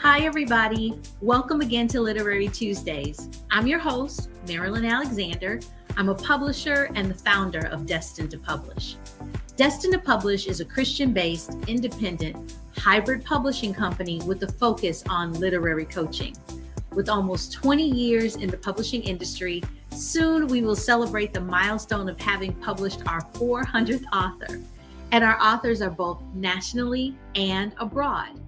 Hi, everybody. Welcome again to Literary Tuesdays. I'm your host, Marilyn Alexander. I'm a publisher and the founder of Destined to Publish. Destined to Publish is a Christian-based, independent, hybrid publishing company with a focus on literary coaching. With almost 20 years in the publishing industry, soon we will celebrate the milestone of having published our 400th author. And our authors are both nationally and abroad.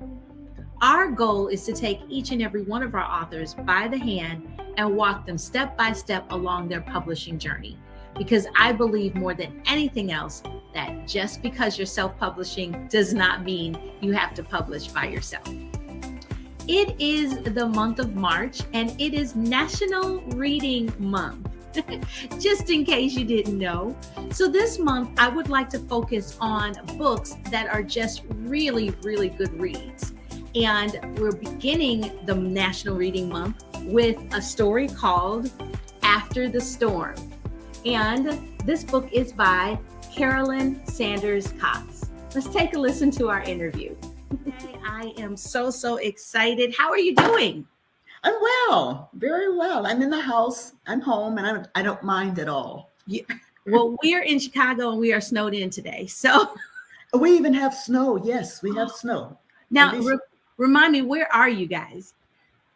Our goal is to take each and every one of our authors by the hand and walk them step by step along their publishing journey. Because I believe more than anything else that just because you're self-publishing does not mean you have to publish by yourself. It is the month of March and it is National Reading Month. Just in case you didn't know. So this month, I would like to focus on books that are just really, really good reads. And we're beginning the National Reading Month with a story called After the Storm. And this book is by Carolyn Sanders Cox. Let's take a listen to our interview. I am so excited. How are you doing? I'm well, very well. I'm in the house. I'm home, and I don't mind at all. Yeah. Well, we're in Chicago, and we are snowed in today. So we even have snow. Yes, we have snow. Now, remind me, where are you guys?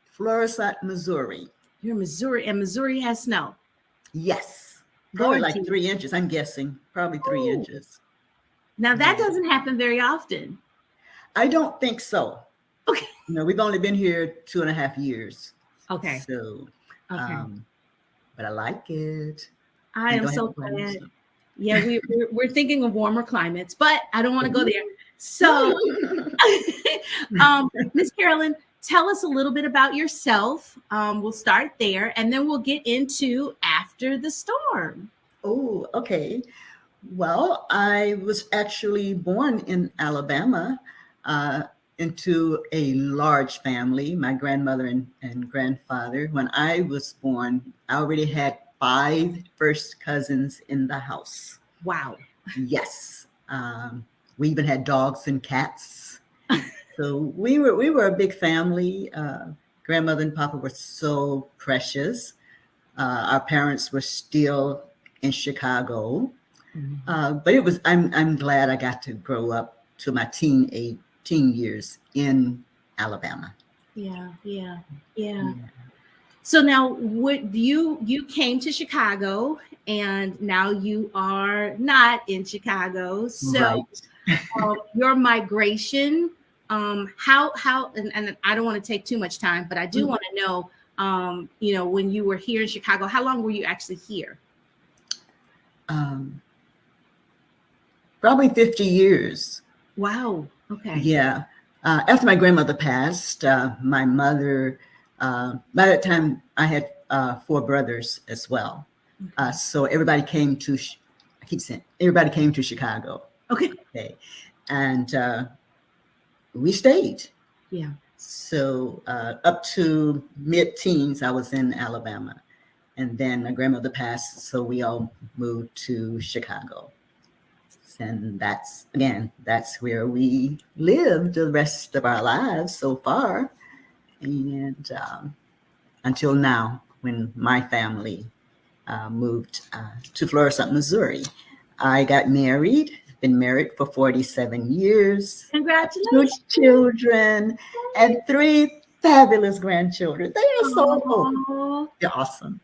Florissant, Missouri. You're in Missouri, and Missouri has snow. Yes, probably like 3 inches. I'm guessing probably 3 inches. Now that doesn't happen very often. I don't think so. Okay. No, we've only been here 2.5 years. Okay. So, okay. But I like it. I am so glad. Yeah, we're thinking of warmer climates, but I don't want to go there. So, Miss Carolyn, tell us a little bit about yourself. We'll start there, and then we'll get into After the Storm. Oh, okay. Well, I was actually born in Alabama. Into a large family, my grandmother and grandfather. When I was born, I already had 5 first cousins in the house. Wow. Yes. We even had dogs and cats. So we were a big family. Grandmother and Papa were so precious. Our parents were still in Chicago. Mm-hmm. But I'm glad I got to grow up to my teen years in Alabama. Yeah. So now you came to Chicago and now you are not in Chicago. So right. Your migration, how and I don't want to take too much time, but I do want to know, when you were here in Chicago, how long were you actually here? Probably 50 years. Wow. Okay. Yeah. After my grandmother passed, my mother, by that time I had 4 brothers as well. Okay. So everybody came to Chicago. Okay. And we stayed. Yeah. So up to mid-teens, I was in Alabama. And then my grandmother passed, so we all moved to Chicago. And that's where we lived the rest of our lives so far. And until now, when my family moved to Florissant, Missouri. I got married, been married for 47 years. Congratulations. 2 children and 3 fabulous grandchildren. They are so old. They're awesome.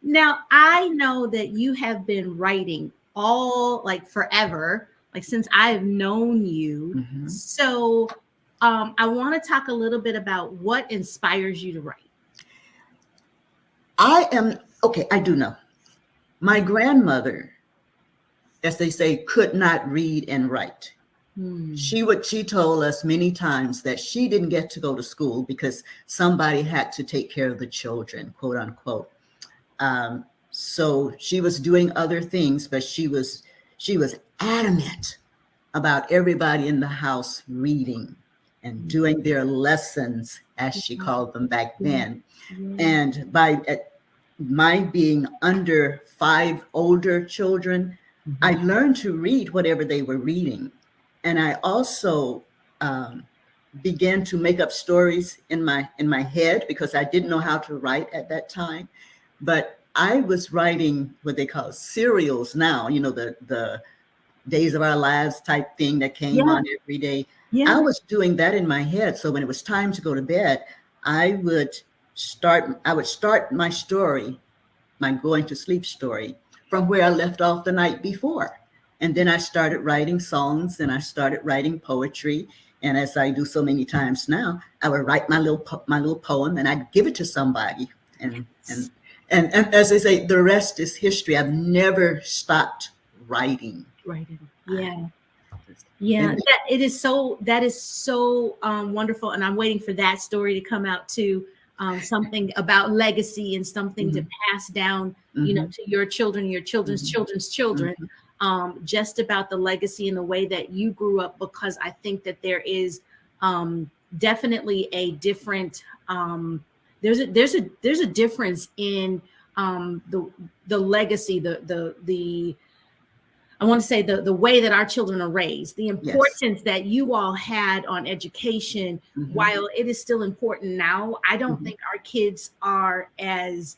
Now, I know that you have been writing forever, since I've known you. Mm-hmm. So I want to talk a little bit about what inspires you to write. I do know. My grandmother, as they say, could not read and write. She told us many times that she didn't get to go to school because somebody had to take care of the children, quote unquote. So she was doing other things, but she was adamant about everybody in the house reading and doing their lessons, as she called them back then. And by my being under 5 older children, I learned to read whatever they were reading. And I also um, began to make up stories in my head because I didn't know how to write at that time. But I was writing what they call serials now, the Days of Our Lives type thing that came on every day. I was doing that in my head. So when it was time to go to bed, I would start my story, my going to sleep story, from where I left off the night before. And then I started writing songs and I started writing poetry. And as I do so many times now, I would write my little poem and I'd give it to somebody. And as they say, the rest is history. I've never stopped writing. Yeah. That is so wonderful. And I'm waiting for that story to come out too. Something about legacy and something to pass down, to your children, your children's children's children. Just about the legacy and the way that you grew up, because I think that there is definitely a different there's a difference in the legacy, the I want to say the way that our children are raised, the importance that you all had on education. While it is still important now, I don't think our kids are as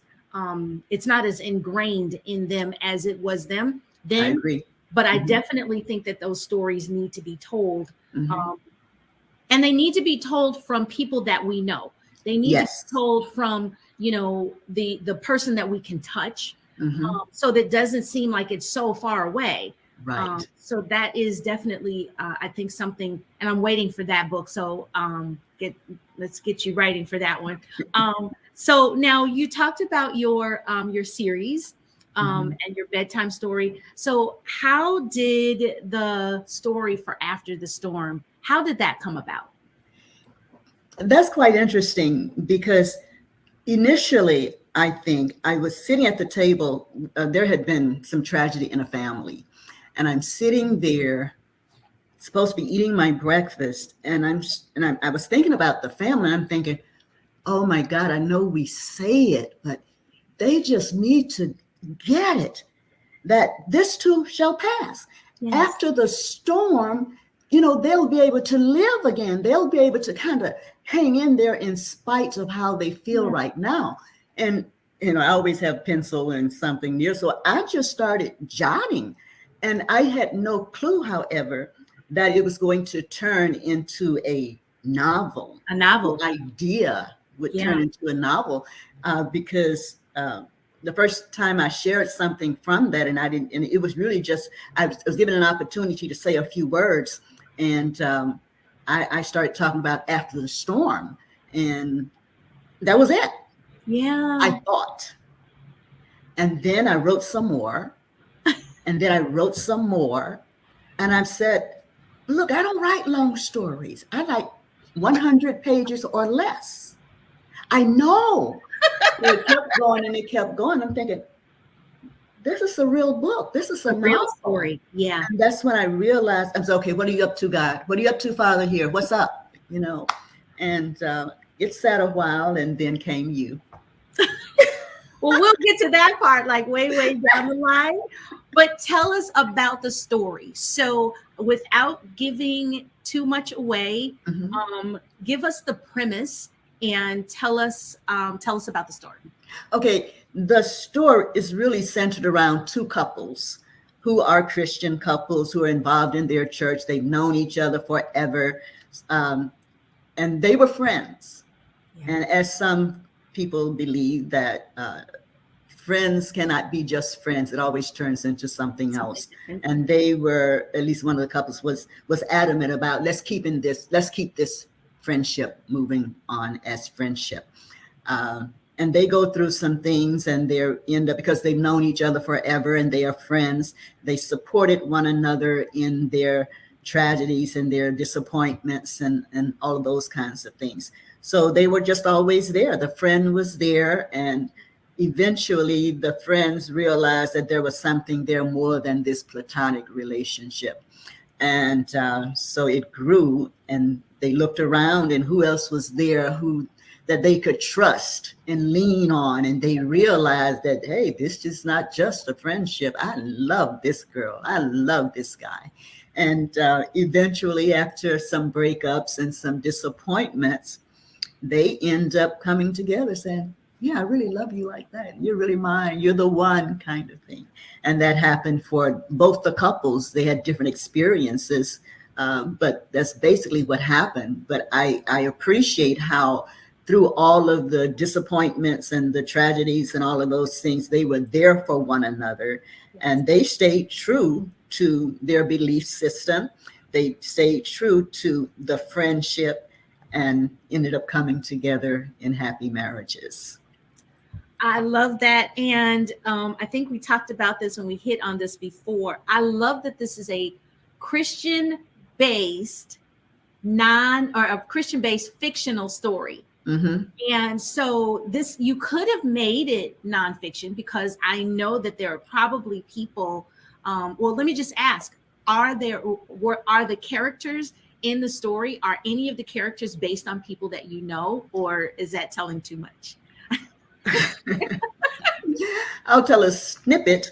it's not as ingrained in them as it was them then. I agree. But I definitely think that those stories need to be told. And they need to be told from people that we know. They need to be told from, the person that we can touch. So that doesn't seem like it's so far away. Right. So that is definitely, I think, something, and I'm waiting for that book. So let's get you writing for that one. So now you talked about your series and your bedtime story. So how did the story for After the Storm, how did that come about? That's quite interesting because initially, I think I was sitting at the table. There had been some tragedy in a family, and I'm sitting there, supposed to be eating my breakfast, and I was thinking about the family. I'm thinking, oh my God, I know we say it, but they just need to get it that this too shall pass. After the storm, they'll be able to live again. They'll be able to kind of hang in there in spite of how they feel right now. And, I always have pencil and something near. So I just started jotting. And I had no clue, however, that it was going to turn into a novel. A novel. The idea would turn into a novel because the first time I shared something from that, and it was really just, I was given an opportunity to say a few words. And I started talking about After the Storm. And that was it. I thought. And then I wrote some more. And then I wrote some more. And I said, look, I don't write long stories. I like 100 pages or less. I know. It kept going and it kept going. I'm thinking, this is a real book. This is a real story. Yeah. And that's when I realized, I was okay, what are you up to, God? What are you up to, Father, here? What's up? And it sat a while and then came you. Well, we'll get to that part like way down the line. But tell us about the story. So without giving too much away, give us the premise and tell us about the story. Okay, the story is really centered around two couples who are Christian couples who are involved in their church. They've known each other forever, and they were friends. And as some people believe that friends cannot be just friends, it always turns into something else. And they were, at least one of the couples was adamant about let's keep this friendship moving on as friendship. And they go through some things and they end up, because they've known each other forever and they are friends, they supported one another in their tragedies and their disappointments and all of those kinds of things. So they were just always there. The friend was there, and eventually the friends realized that there was something there more than this platonic relationship. And so it grew, and they looked around and who else was there that they could trust and lean on. And they realized that, hey, this is not just a friendship. I love this girl. I love this guy. And eventually, after some breakups and some disappointments, they end up coming together saying, yeah, I really love you like that. You're really mine. You're the one, kind of thing. And that happened for both the couples. They had different experiences, but that's basically what happened. But I appreciate how through all of the disappointments and the tragedies and all of those things, they were there for one another, and they stayed true to their belief system. They stayed true to the friendship and ended up coming together in happy marriages. I love that. And I think we talked about this when we hit on this before. I love that this is a Christian based a Christian based fictional story. Mm-hmm. And so this, you could have made it nonfiction, because I know that there are probably people. Well, let me just ask: are the characters in the story? Are any of the characters based on people that you know, or is that telling too much? I'll tell a snippet.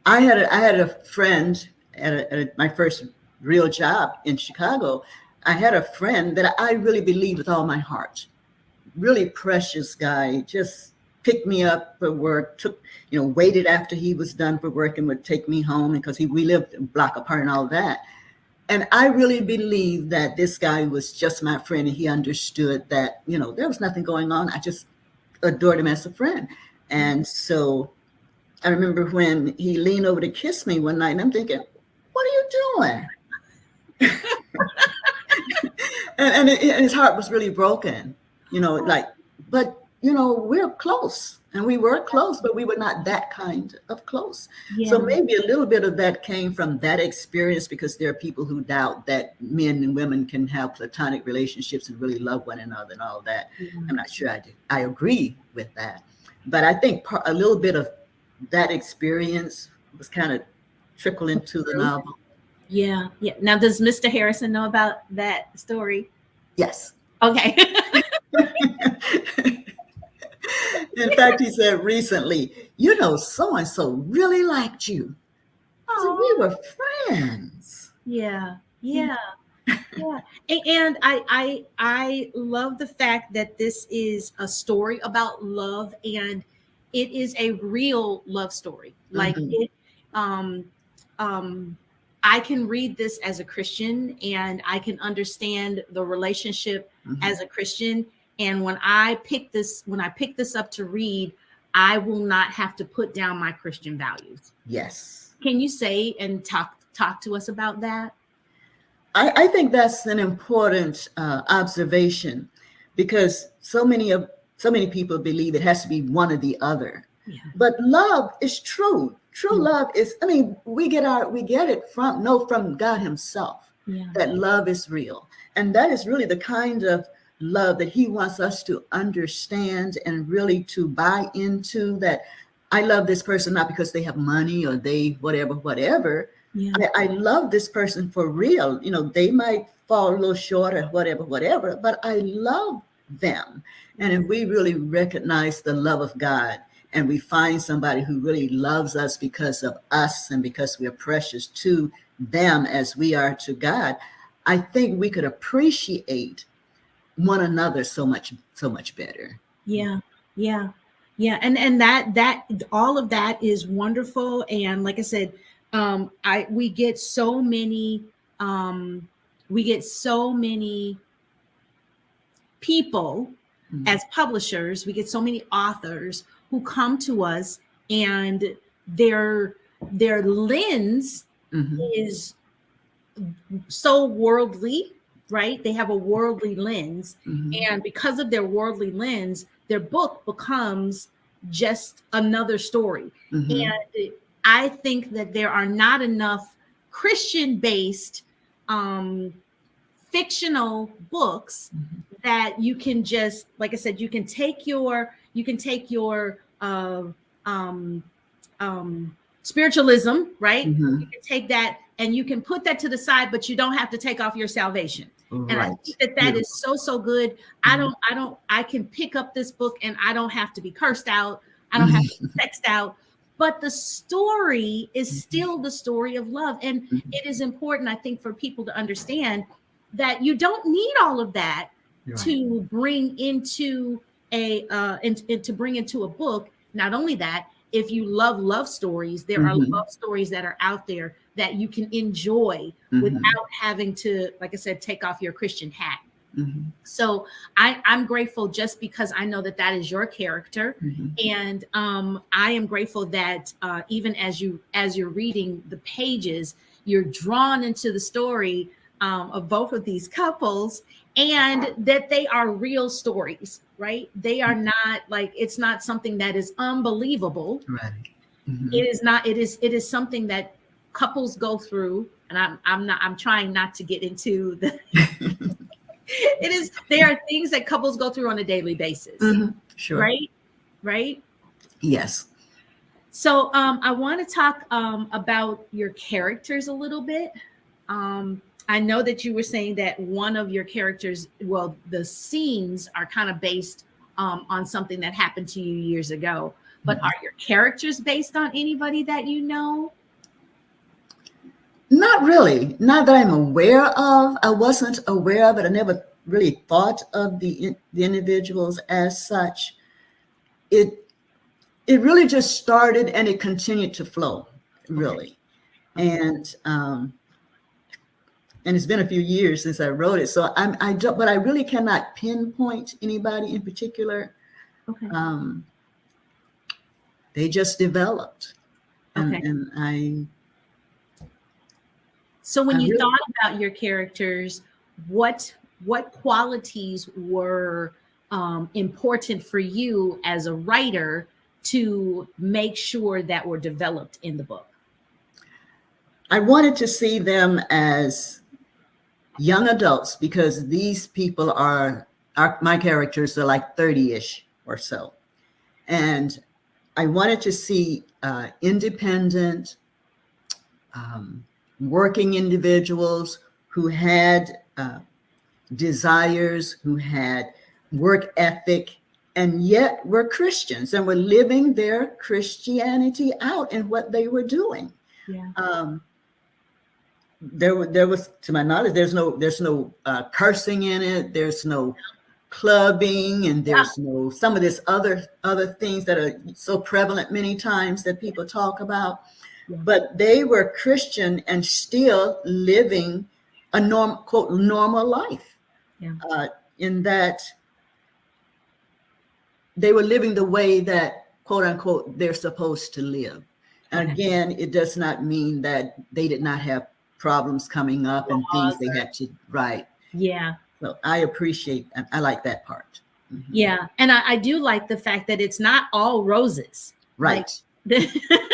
I had a friend at my first real job in Chicago. I had a friend that I really believed with all my heart. Really precious guy, just picked me up for work, waited after he was done for work and would take me home, because we lived a block apart and all that. And I really believed that this guy was just my friend, and he understood that, there was nothing going on. I just adored him as a friend. And so I remember when he leaned over to kiss me one night, and I'm thinking, what are you doing? and his heart was really broken. But we're close, and we were close, but we were not that kind of close. Yeah. So maybe a little bit of that came from that experience, because there are people who doubt that men and women can have platonic relationships and really love one another and all that. Mm-hmm. I'm not sure I do. I agree with that. But I think a little bit of that experience was kind of trickle into the novel. Yeah. Yeah. Now, does Mr. Harrison know about that story? Yes. Okay. In fact, he said recently, so-and-so really liked you. So we were friends. Yeah. Yeah. Yeah. And I love the fact that this is a story about love, and it is a real love story. Like mm-hmm. I can read this as a Christian, and I can understand the relationship mm-hmm. as a Christian. And when I pick this up to read, I will not have to put down my Christian values. Yes. Can you say and talk to us about that? I think that's an important observation, because so many people believe it has to be one or the other. Yeah. But love is true. True mm-hmm. love is, we get it from God himself, that love is real. And that is really the kind of love that he wants us to understand and really to buy into, that I love this person not because they have money or they whatever. Yeah. I love this person for real. They might fall a little short or whatever, but I love them. And if we really recognize the love of God, and we find somebody who really loves us because of us and because we are precious to them as we are to God, I think we could appreciate one another so much better. Yeah. And that all of that is wonderful. And like I said, we get so many people mm-hmm. as publishers. We get so many authors who come to us, and their lens mm-hmm. is so worldly, right? They have a worldly lens. Mm-hmm. And because of their worldly lens, their book becomes just another story. Mm-hmm. And I think that there are not enough Christian-based fictional books mm-hmm. that you can just, like I said, you can take your spiritualism, right? Mm-hmm. You can take that and you can put that to the side, but you don't have to take off your salvation. Right. And I think that is so good. Mm-hmm. I can pick up this book and I don't have to be cursed out. I don't have to be sexed out. but the story is still the story of love. And Mhm. it is important, I think, for people to understand that you don't need all of that Right. to bring into and to bring into a book. Not only that, if you love stories, there are Mhm. love stories that are out there that you can enjoy Mhm. without having to, like I said, take off your Christian hat. Mhm. So I'm grateful just because I know that that is your character, Mhm. and I am grateful that even as you're reading the pages, you're drawn into the story of both of these couples, and that they are real stories, right? They are not like, it's not something that is unbelievable. Right. Mhm. It is not. It is something that couples go through, and I'm trying not to get into the it is, there are things that couples go through on a daily basis, Mhm. Sure. right. Yes. So I want to talk about your characters a little bit. I know that you were saying that one of your characters, well, the scenes are kind of based on something that happened to you years ago, but Mhm. are your characters based on anybody that you know? Not really. Not that I'm aware of. I wasn't aware of it. I never really thought of the individuals as such. It it really just started and it continued to flow, Okay. really. Okay. And it's been a few years since I wrote it, so I don't, but I really cannot pinpoint anybody in particular. Okay. Um, they just developed, Okay. and So I when you really thought about your characters, what qualities were important for you as a writer to make sure that were developed in the book? I wanted to see them as young adults because these people are my characters are like 30-ish or so, and I wanted to see independent, um, working individuals who had desires, who had work ethic, and yet were Christians and were living their Christianity out in what they were doing. Yeah. Um, there was, to my knowledge, there's no cursing in it. There's no clubbing, and Yeah. there's no some of this other things that are so prevalent many times that people talk about. Yeah. But they were Christian and still living a quote normal life. Yeah. In that they were living the way that quote unquote they're supposed to live. And Okay. again, it does not mean that they did not have problems coming up and things they had to write. Yeah. So I appreciate, I like that part. Mhm. Yeah. And I do like the fact that it's not all roses. Like Right.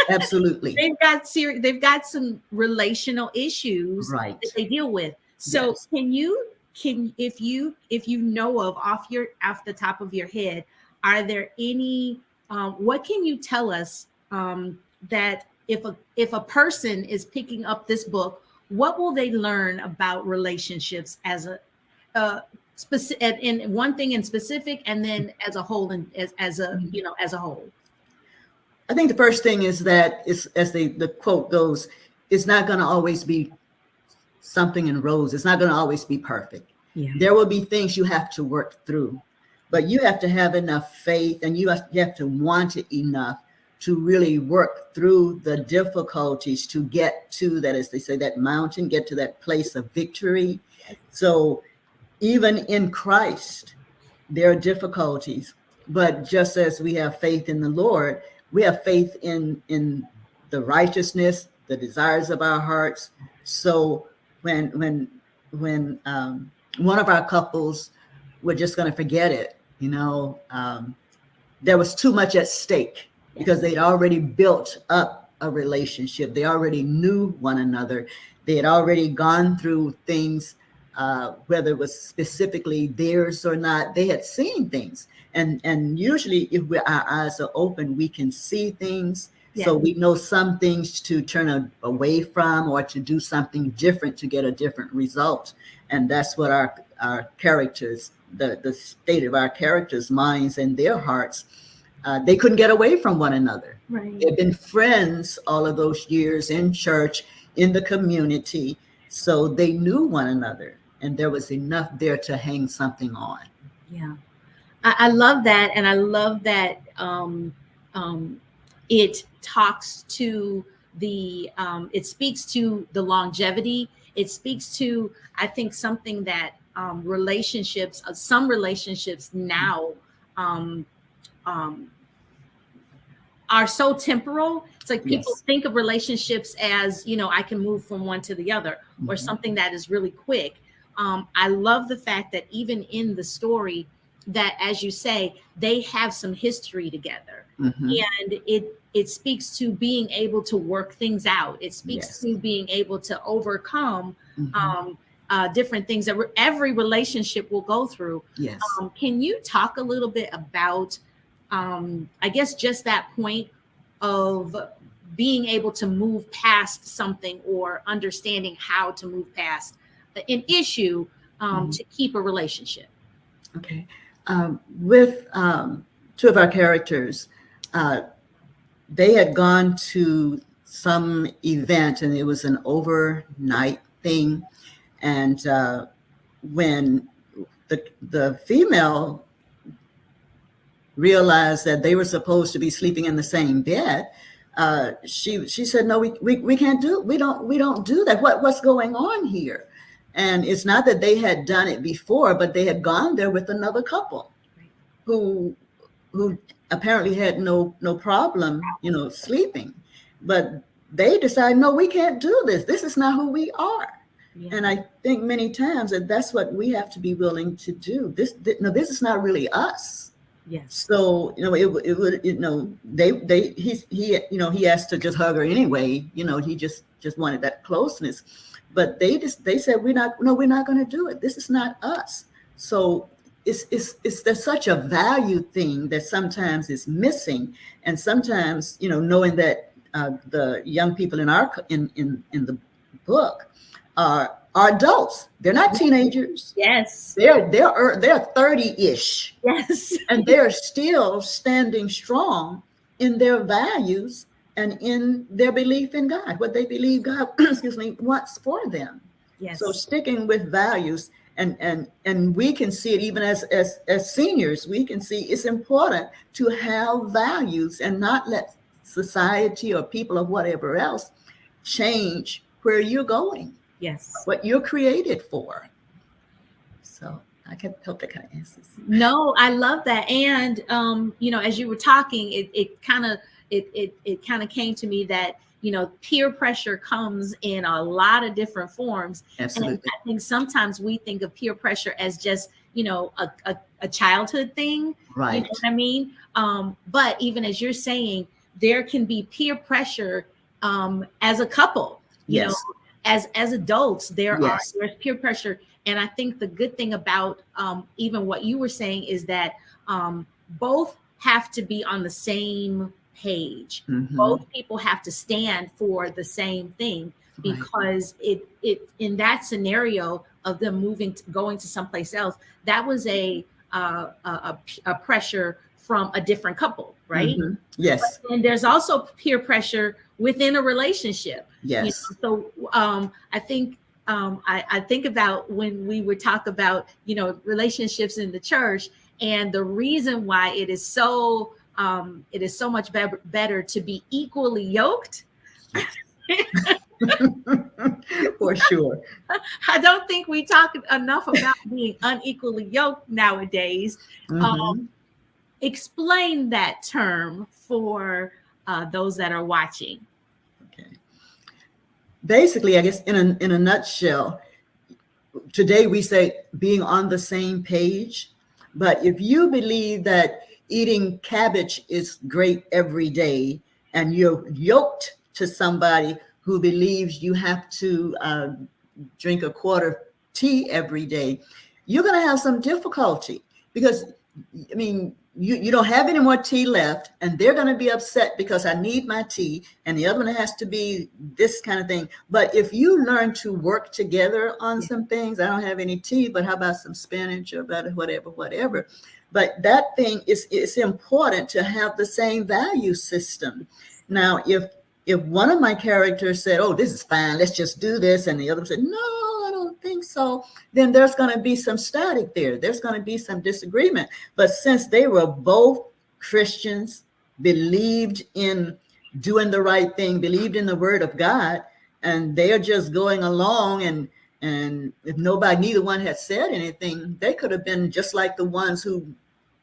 Absolutely. they've got some relational issues Right. that they deal with. So Yes. if you know of off the top of your head, are there any what can you tell us that if a person is picking up this book, what will they learn about relationships as a specific, in one thing in specific, and then as a whole, and as a as a whole? I think the first thing is that it's, as the quote goes, it's not going to always be something in roses. It's not going to always be perfect. Yeah. There will be things you have to work through, but you have to have enough faith, and you have to want it enough to really work through the difficulties to get to that, as they say, that mountain, get to that place of victory. So even in Christ, there are difficulties, but just as we have faith in the Lord, we have faith in the righteousness, the desires of our hearts. So when one of our couples were just going to forget it, there was too much at stake because they'd already built up a relationship. They already knew one another. They had already gone through things, whether it was specifically theirs or not. They had seen things. And usually if our eyes are open, we can see things. Yeah. So we know some things to turn away from or to do something different to get a different result. And that's what our characters, the state of our characters' minds and their hearts They couldn't get away from one another. Right. They've been friends all of those years in church, in the community. So they knew one another, and there was enough there to hang something on. Yeah. I love that. And I love that it talks to it speaks to the longevity. It speaks to, I think, something that relationships, some relationships now are so temporal. It's like people Yes. think of relationships as, I can move from one to the other, or something that is really quick. I love the fact that even in the story, that, as you say, they have some history together, and it speaks to being able to work things out. It speaks to being able to overcome different things that every relationship will go through. Yes. Can you talk a little bit about, I guess, just that point of being able to move past something, or understanding how to move past an issue to keep a relationship? Okay. With two of our characters, they had gone to some event, and it was an overnight thing. And when the female realized that they were supposed to be sleeping in the same bed, she said, "No, we can't do it. We don't do that. What's going on here?" And it's not that they had done it before, but they had gone there with another couple who apparently had no problem, sleeping. But they decided, no, we can't do this. This is not who we are. Yeah. And I think many times that's what we have to be willing to do. This is not really us. Yes. So, it would, he asked to just hug her anyway. He just wanted that closeness. But they said, we're not going to do it. This is not us. So there's such a value thing that sometimes is missing. And sometimes, knowing that the young people in the book are adults. They're not teenagers. Yes. They're 30-ish. Yes. And they're still standing strong in their values and in their belief in God, what they believe God, wants for them. Yes. So sticking with values, and we can see it even as seniors, we can see it's important to have values and not let society or people or whatever else change where you're going. Yes. What you're created for. So I can hope that kind of answers. No, I love that. And as you were talking, it kind of came to me that peer pressure comes in a lot of different forms. Absolutely. And I think sometimes we think of peer pressure as just a childhood thing. Right. You know what I mean? But even as you're saying, there can be peer pressure as a couple. Yes. As adults, Yes. there's peer pressure. And I think the good thing about even what you were saying is that both have to be on the same page. Both people have to stand for the same thing, because it in that scenario of them going to someplace else, that was a pressure from a different couple, right? Yes. And there's also peer pressure within a relationship. Yes. So I think I think about when we would talk about relationships in the church, and the reason why it is so much better to be equally yoked. For sure. I don't think we talk enough about being unequally yoked nowadays. Explain that term for those that are watching. Okay. Basically, I guess in a nutshell, today we say being on the same page. But if you believe that eating cabbage is great every day, and you're yoked to somebody who believes you have to drink a quart of tea every day, you're going to have some difficulty, because I mean, you don't have any more tea left, and they're going to be upset because I need my tea, and the other one has to be this kind of thing. But if you learn to work together on some things, I don't have any tea, but how about some spinach or about whatever. But that thing is, it's important to have the same value system. Now, if one of my characters said, "Oh, this is fine, let's just do this," and the other said, "No, I don't think so," then there's going to be some static there. There's going to be some disagreement. But since they were both Christians, believed in doing the right thing, believed in the word of God, and they are just going along, and if neither one had said anything, they could have been just like the ones who,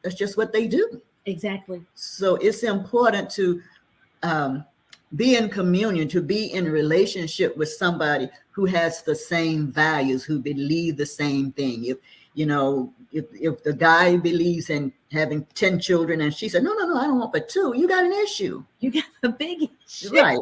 that's just what they do. Exactly. So it's important to be in communion, to be in relationship with somebody who has the same values, who believe the same thing. If the guy believes in having 10 children and she said, no, I don't want but 2, you got an issue. You got a big issue. Right.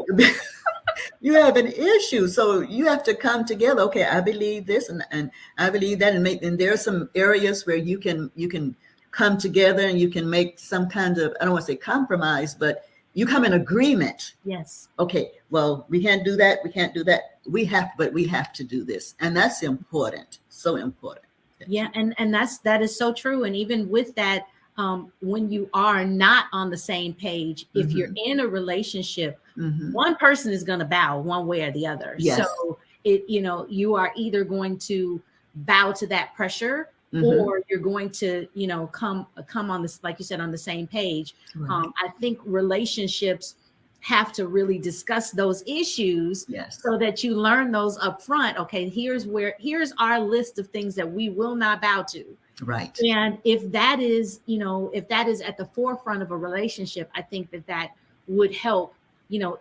You have an issue. So you have to come together. Okay, I believe this and I believe that, and there are some areas where you can come together and you can make some kind of, I don't want to say compromise, but you come in agreement. Yes. Okay, well, we can't do that. We can't do that. We have to do this. And that's important. So important. Yeah. And that is so true. And even with that, when you are not on the same page, if you're in a relationship, one person is going to bow one way or the other. Yes. So you are either going to bow to that pressure, or you're going to, come on this, like you said, on the same page. Right. I think relationships have to really discuss those issues, so that you learn those up front. Okay, here's our list of things that we will not bow to. Right. And if that is at the forefront of a relationship, I think that would help,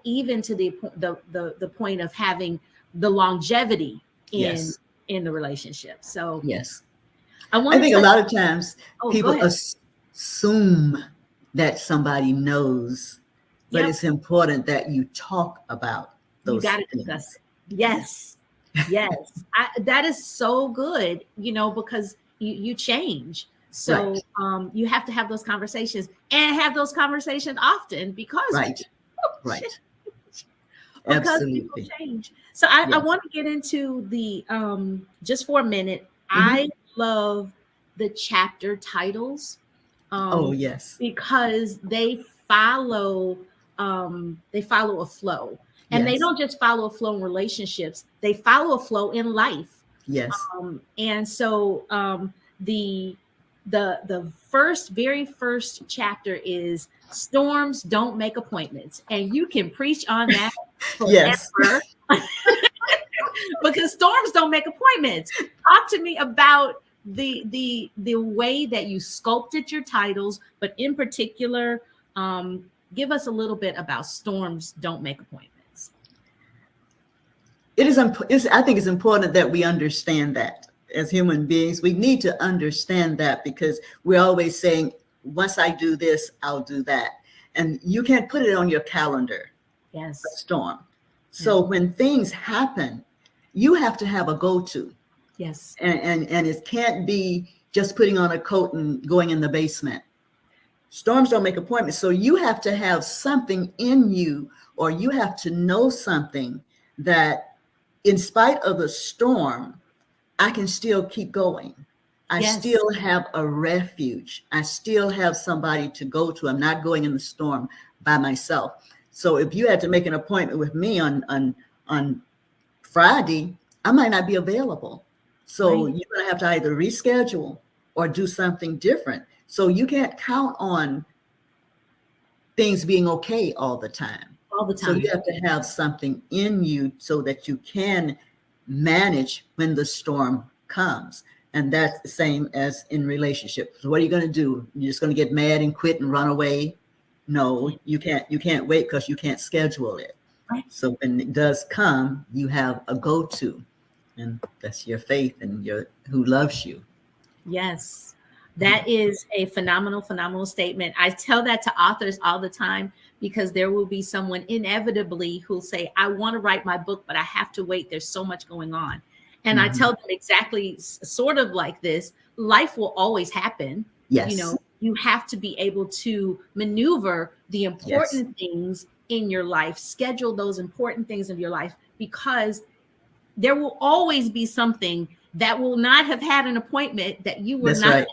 even to the point of having the longevity in the relationship. So yes. I think a lot of times people go ahead. assume that somebody knows, but it's important that you talk about those things. You got to discuss. Yes. Yes. That is so good, because you change. So you have to have those conversations and have those conversations often because Absolutely. people change. So I want to get into the just for a minute. I love the chapter titles. Because they follow a flow. And they don't just follow a flow in relationships, they follow a flow in life. Yes. And so the very first chapter is storms don't make appointments. And you can preach on that forever. Because storms don't make appointments. Talk to me about the way that you sculpted your titles, but in particular, give us a little bit about storms don't make appointments. I think it's important that we understand that as human beings. We need to understand that because we're always saying, once I do this, I'll do that. And you can't put it on your calendar. Yes. A storm. So when things happen, you have to have a go-to. Yes. And it can't be just putting on a coat and going in the basement. Storms don't make appointments. So you have to have something in you, or you have to know something that in spite of the storm, I can still keep going. I still have a refuge. I still have somebody to go to. I'm not going in the storm by myself. So if you had to make an appointment with me on Friday, I might not be available. So you're going to have to either reschedule or do something different. So you can't count on things being okay all the time. So you have to have something in you so that you can manage when the storm comes. And that's the same as in relationships. So what are you going to do? You're just going to get mad and quit and run away? No, you can't wait because you can't schedule it. Right. So when it does come, you have a go-to, and that's your faith and who loves you. Yes. That is a phenomenal statement. I tell that to authors all the time because there will be someone inevitably who'll say, I want to write my book, but I have to wait. There's so much going on. And I tell them exactly sort of like this. Life will always happen. Yes. You have to be able to maneuver the Yes. important things in your life, schedule those important things of your life, because there will always be something that will not have had an appointment that you were That's not right.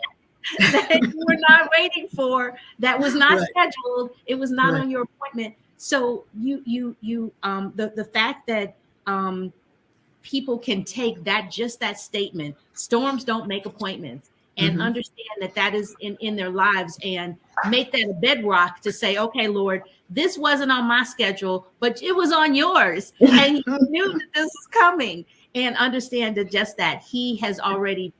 that you were not waiting for, that was not Right. scheduled, it was not Right. on your appointment. So the fact that people can take that, just that statement, storms don't make appointments, and Mm-hmm. understand that that is in their lives, and make that a bedrock to say, okay, Lord, this wasn't on my schedule, but it was on yours. And you knew that this was coming, and understand that just that he has already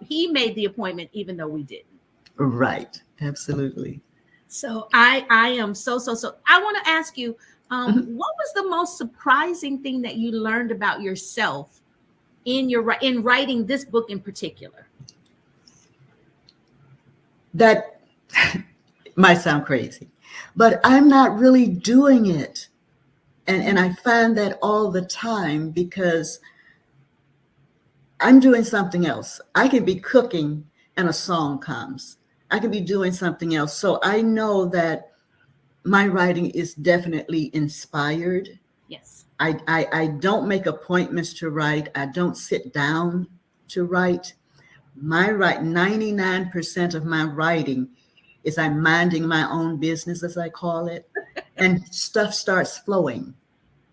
he made the appointment, even though we didn't. Right. Absolutely. So I am so. I want to ask you, Mhm. what was the most surprising thing that you learned about yourself in writing this book in particular? That might sound crazy, but I'm not really doing it. And I find that all the time because I'm doing something else. I could be cooking and a song comes. I could be doing something else. So I know that my writing is definitely inspired. Yes. I don't make appointments to write. I don't sit down to write. 99% of my writing is I'm minding my own business, as I call it, and stuff starts flowing.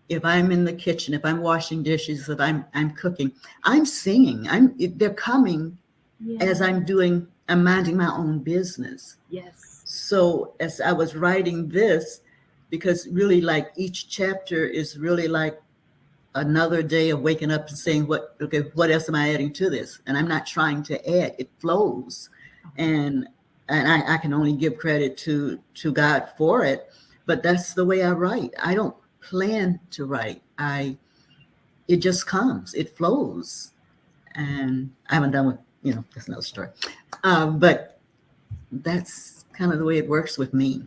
If I'm in the kitchen, if I'm washing dishes, if I'm cooking, I'm singing. They're coming as Yeah. I'm minding my own business. Yes. So as I was writing this, because really like each chapter is really like another day of waking up and saying, what else am I adding to this? And I'm not trying to add, it flows. And I can only give credit to God for it, but that's the way I write. I don't plan to write. It just comes, it flows. And I haven't done with, that's another story. But that's kind of the way it works with me.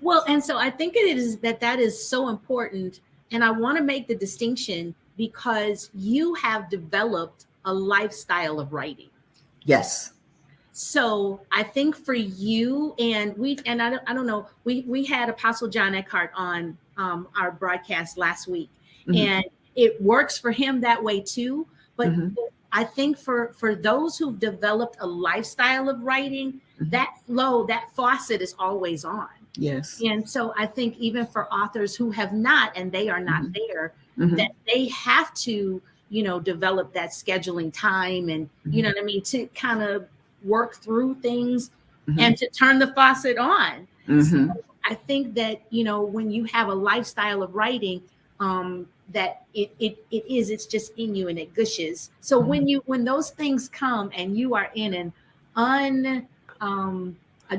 Well, and so I think it is that is so important. And I want to make the distinction, because you have developed a lifestyle of writing. Yes. So I think for you, and I don't know, we had Apostle John Eckhart on our broadcast last week, Mm-hmm. and it works for him that way too. But Mm-hmm. I think for those who've developed a lifestyle of writing, Mm-hmm. that flow, that faucet is always on. Yes. And so I think even for authors who have not, and they are not Mm-hmm. there, Mm-hmm. that they have to, develop that scheduling time, and, Mm-hmm. what I mean, to kind of work through things, Mm-hmm. and to turn the faucet on. So Mm-hmm. I think that, when you have a lifestyle of writing, that it's just in you, and it gushes. So when those things come, and you are in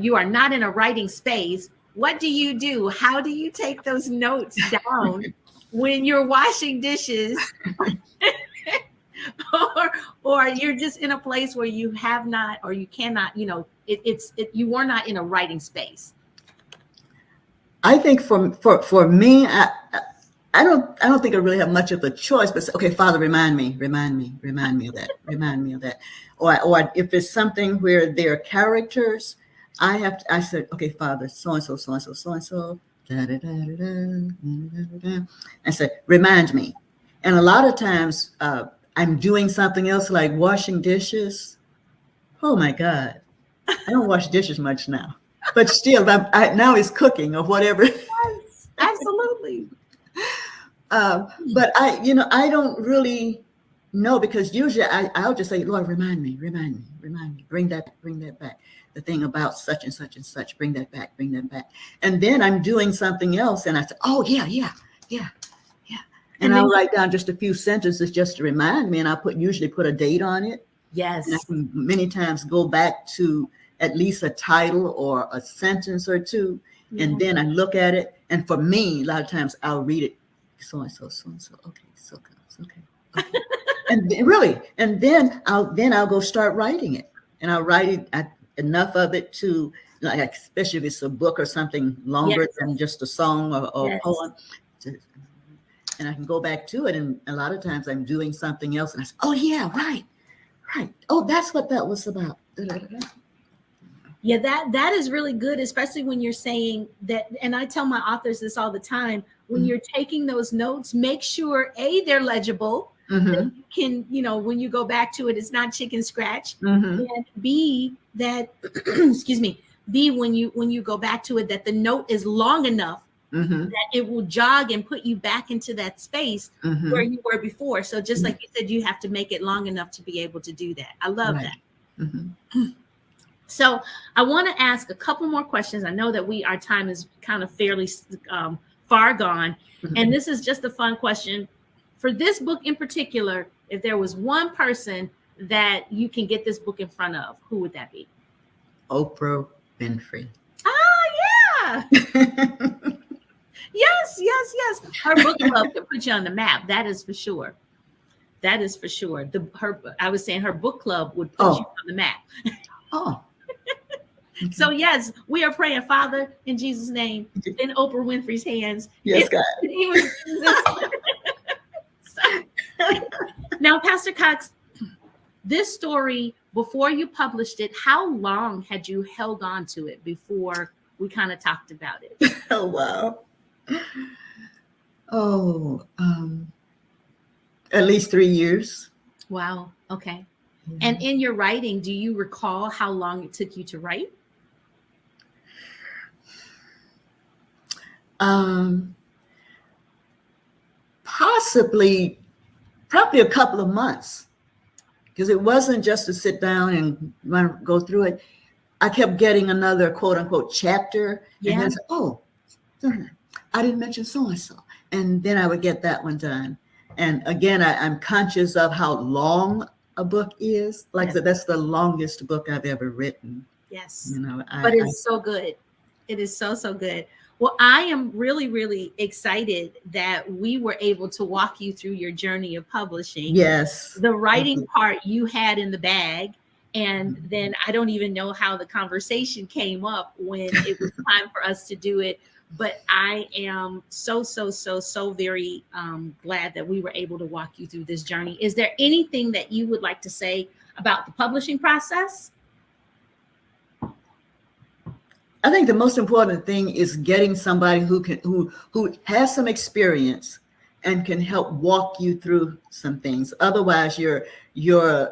you are not in a writing space, what do you do? How do you take those notes down when you're washing dishes, or you're just in a place where you have not, or you cannot, you are not in a writing space? I think for me, I don't think I really have much of a choice. But okay, Father, remind me of that, remind me of that. Or if it's something where there are characters, I said, okay, Father, so and so, so and so, so and so, da da da da da da. I said, remind me. And a lot of times, I'm doing something else like washing dishes. Oh my God, I don't wash dishes much now. But still, now it's cooking or whatever. Yes, absolutely. But I don't really know, because usually I'll just say, Lord, remind me, bring that back. The thing about such and such and such, bring that back. And then I'm doing something else, and I say, oh yeah. And I'll write down just a few sentences just to remind me, and usually put a date on it. Yes. And I can many times go back to at least a title or a sentence or two, and then I look at it. And for me, a lot of times I'll read it, so and so, okay, so comes, okay. and then I'll go start writing it, and I'll write it enough of it to, like, especially if it's a book or something longer than just a song or poem. And I can go back to it, and a lot of times I'm doing something else, and I say, oh yeah, right. Oh, that's what that was about. Da, da, da, da. Yeah, that is really good, especially when you're saying that. And I tell my authors this all the time: when you're taking those notes, make sure they're legible. That you can, when you go back to it, it's not chicken scratch. And B, that excuse me, B, when you go back to it, that the note is long enough that it will jog and put you back into that space where you were before. So just like you said, you have to make it long enough to be able to do that. I love that. So I want to ask a couple more questions. I know that our time is kind of fairly far gone. And this is just a fun question. For this book in particular, if there was one person that you can get this book in front of, who would that be? Oprah Winfrey. Oh, yeah. Yes. Her book club could put you on the map. That is for sure. I was saying her book club would put you on the map. So yes, we are praying, Father, in Jesus' name, in Oprah Winfrey's hands. Yes, God. Now, Pastor Cox, this story, before you published it, how long had you held on to it before we kind of talked about it? Oh, wow. At least 3 years. Wow. Okay. And in your writing, do you recall how long it took you to write? Probably a couple of months, because it wasn't just to sit down and go through it. I kept getting another quote unquote chapter, and then I didn't mention so and so, and then I would get that one done. And again, I'm conscious of how long a book is. Like I said, that's the longest book I've ever written. Yes, but it's so good. It is so good. Well, I am really, really excited that we were able to walk you through your journey of publishing. Yes. The writing part you had in the bag. And then I don't even know how the conversation came up when it was time for us to do it. But I am so very glad that we were able to walk you through this journey. Is there anything that you would like to say about the publishing process? I think the most important thing is getting somebody who has some experience and can help walk you through some things. Otherwise, your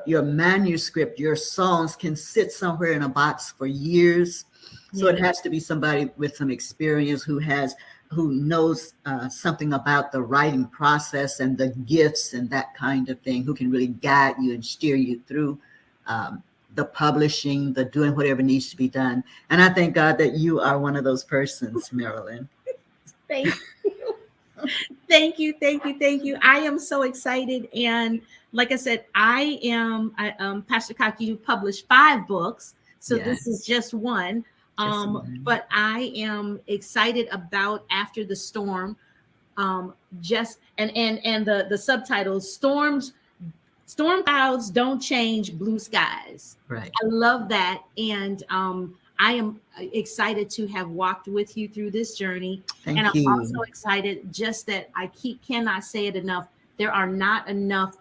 manuscript, your songs can sit somewhere in a box for years. So it has to be somebody with some experience who knows something about the writing process and the gifts and that kind of thing, who can really guide you and steer you through the publishing, the doing whatever needs to be done. And I thank God that you are one of those persons, Marilyn. Thank you. Thank you. I am so excited. And like I said, Pastor Cox, you published 5 books. So this is just one. But I am excited about After the Storm. And the subtitles, Storm clouds don't change blue skies. Right. I love that. And I am excited to have walked with you through this journey. Thank I'm you. also excited just that cannot say it enough. There are not enough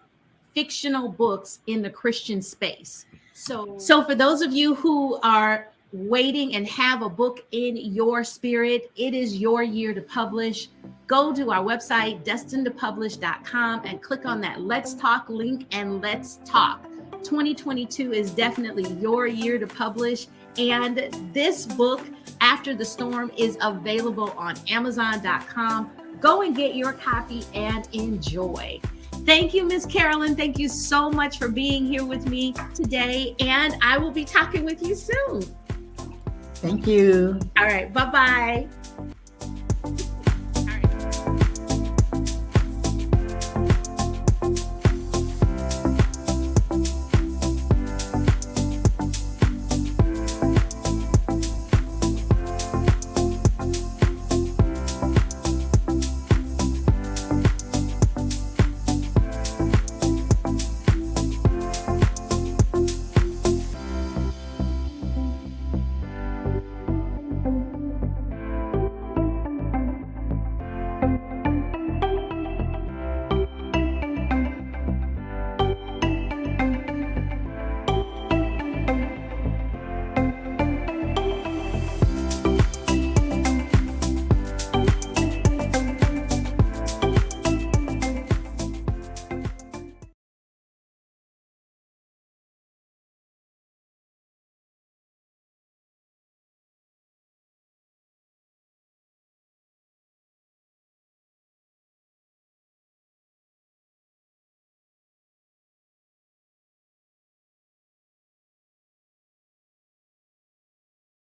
fictional books in the Christian space. So for those of you who are waiting and have a book in your spirit, it is your year to publish. Go to our website, destinedtopublish.com, and click on that Let's Talk link and let's talk. 2022 is definitely your year to publish. And this book, After the Storm, is available on Amazon.com. Go and get your copy and enjoy. Thank you, Miss Carolyn. Thank you so much for being here with me today. And I will be talking with you soon. Thank you. All right. Bye-bye.